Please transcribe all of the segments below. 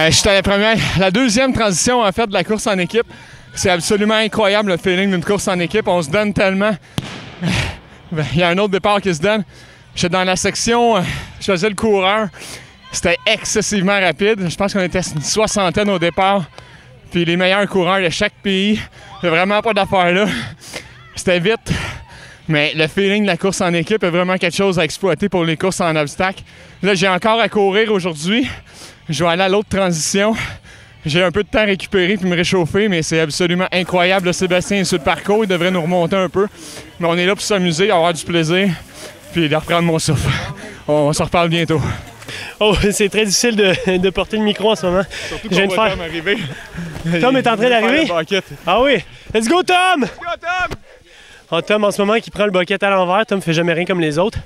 J'étais la deuxième transition en fait de la course en équipe. C'est absolument incroyable le feeling d'une course en équipe. On se donne tellement. Il y a un autre départ qui se donne. J'étais dans la section, je faisais le coureur. C'était excessivement rapide. Je pense qu'on était une soixantaine au départ. Puis les meilleurs coureurs de chaque pays. Il n'y a vraiment pas d'affaire là. C'était vite. Mais le feeling de la course en équipe est vraiment quelque chose à exploiter pour les courses en obstacle. Là, j'ai encore à courir aujourd'hui. Je vais aller à l'autre transition. J'ai un peu de temps à récupérer puis me réchauffer, mais c'est absolument incroyable. Là, Sébastien est sur le parcours, il devrait nous remonter un peu. Mais on est là pour s'amuser, avoir du plaisir, puis de reprendre mon souffle. On se reparle bientôt. Oh, c'est très difficile de porter le micro en ce moment. Surtout qu'on voit Tom arriver. Tom est en train d'arriver? Ah oui! Let's go, Tom! Let's go, Tom! Oh, Tom, en ce moment, qui prend le bucket à l'envers. Tom fait jamais rien comme les autres.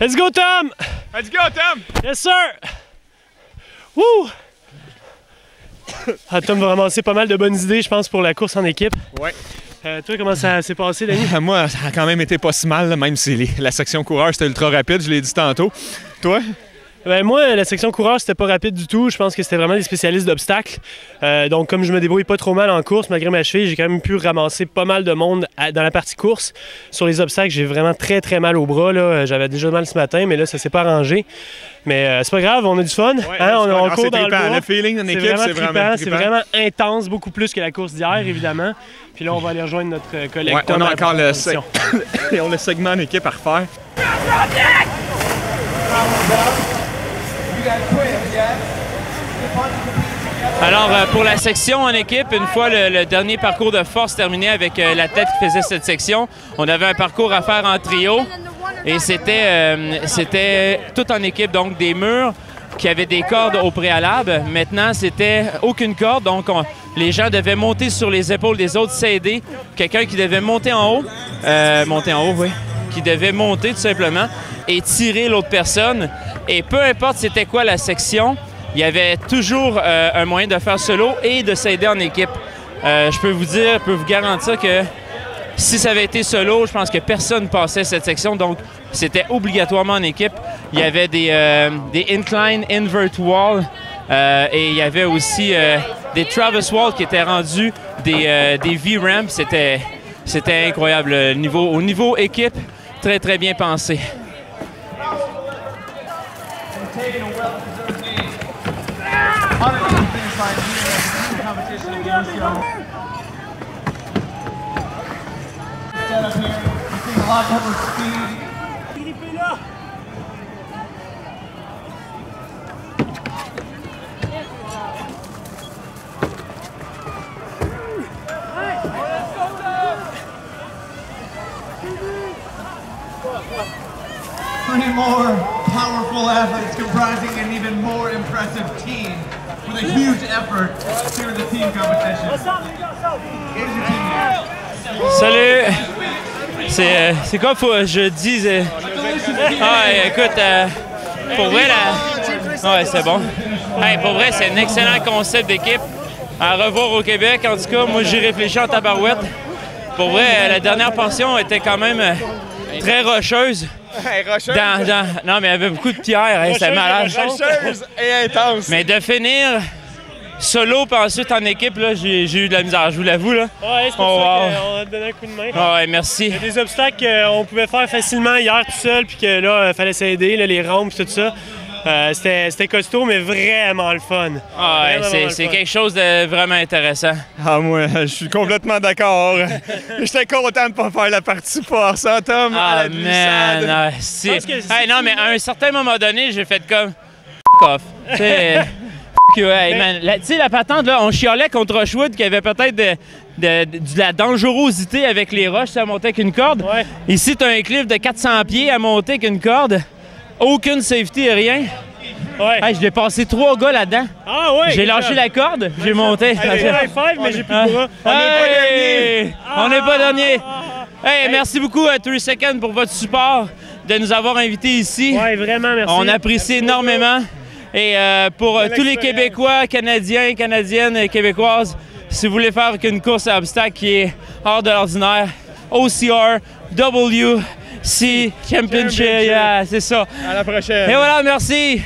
Let's go, Tom! Let's go, Tom! Yes, sir! Wouh! Ah, Tom va ramasser pas mal de bonnes idées, je pense, pour la course en équipe. Ouais. Toi, comment ça s'est passé, Denis? Moi, ça a quand même été pas si mal, là, même si la section coureur, c'était ultra rapide, je l'ai dit tantôt. Toi? Ben moi, la section coureur, c'était pas rapide du tout. Je pense que c'était vraiment des spécialistes d'obstacles. Donc, comme je me débrouille pas trop mal en course, malgré ma cheville, j'ai quand même pu ramasser pas mal de monde dans la partie course. Sur les obstacles, j'ai vraiment très mal au bras. J'avais déjà mal ce matin, mais là, ça s'est pas arrangé. Mais c'est pas grave, on a du fun. Ouais, on court dans le bois. Le feeling d'une équipe, c'est vraiment C'est vraiment intense, beaucoup plus que la course d'hier, évidemment. Puis là, on va aller rejoindre notre collègue. Ouais, on a encore le segment en équipe à refaire. Alors, pour la section en équipe, une fois le dernier parcours de force terminé avec la tête qui faisait cette section, on avait un parcours à faire en trio et c'était tout en équipe, donc des murs qui avaient des cordes au préalable. Maintenant, c'était aucune corde, donc les gens devaient monter sur les épaules des autres, s'aider. Quelqu'un qui devait monter en haut, oui, qui devait monter tout simplement et tirer l'autre personne. Et peu importe c'était quoi la section, il y avait toujours un moyen de faire solo et de s'aider en équipe. Je peux vous garantir que si ça avait été solo, je pense que personne ne passait cette section, donc c'était obligatoirement en équipe. Il y avait des incline invert wall et il y avait aussi des Travis wall qui étaient rendus des V-ramps. C'était incroyable. Au niveau équipe, très bien pensé. Three more powerful athletes comprising an even more impressive team with a huge effort here in the team competition. What is your team? Salut! C'est quoi faut que je dise? Écoute, pour vrai, ouais, c'est bon. Hey, pour vrai, c'est un excellent concept d'équipe. À revoir au Québec, en tout cas, moi j'y réfléchis en tabarouette. Pour vrai, la dernière portion était quand même très rocheuse. Non, mais il y avait beaucoup de pierres, c'était malade. Rocheuse et intense. Mais de finir solo puis ensuite en équipe, là, j'ai eu de la misère, je vous l'avoue. Là. Ouais, c'est pour ça qu'on a donné un coup de main. Ouais, merci. Il y a des obstacles qu'on pouvait faire facilement hier tout seul, puis que là, il fallait s'aider, les rampes et tout ça. C'était costaud, mais vraiment le fun. C'est quelque chose de vraiment intéressant. Ah, moi, je suis complètement d'accord. J'étais content de ne pas faire la partie force, hein, Tom? Ah, man, non, mais à un certain moment donné, j'ai fait comme off. Tu sais, man. Tu sais, la patente, là, on chialait contre Rushwood qui avait peut-être de la dangerosité avec les roches, ça montait avec une corde. Ouais. Ici, tu as un cliff de 400 pieds à monter avec une corde. Aucune safety, rien. Ouais. Hey, je l'ai passé 3 gars là-dedans. Ah ouais! J'ai lâché la corde, j'ai monté. J'ai high five, mais j'ai plus de bras. On n'est pas dernier. Hey, merci beaucoup à 3 Seconds pour votre support, de nous avoir invités ici. Ouais, vraiment, merci. On apprécie énormément. Et pour tous les Québécois, Canadiens, Canadiennes et Québécoises, si vous voulez faire une course à obstacles qui est hors de l'ordinaire, OCR, WC Championship, yeah, c'est ça. À la prochaine. Et voilà, merci.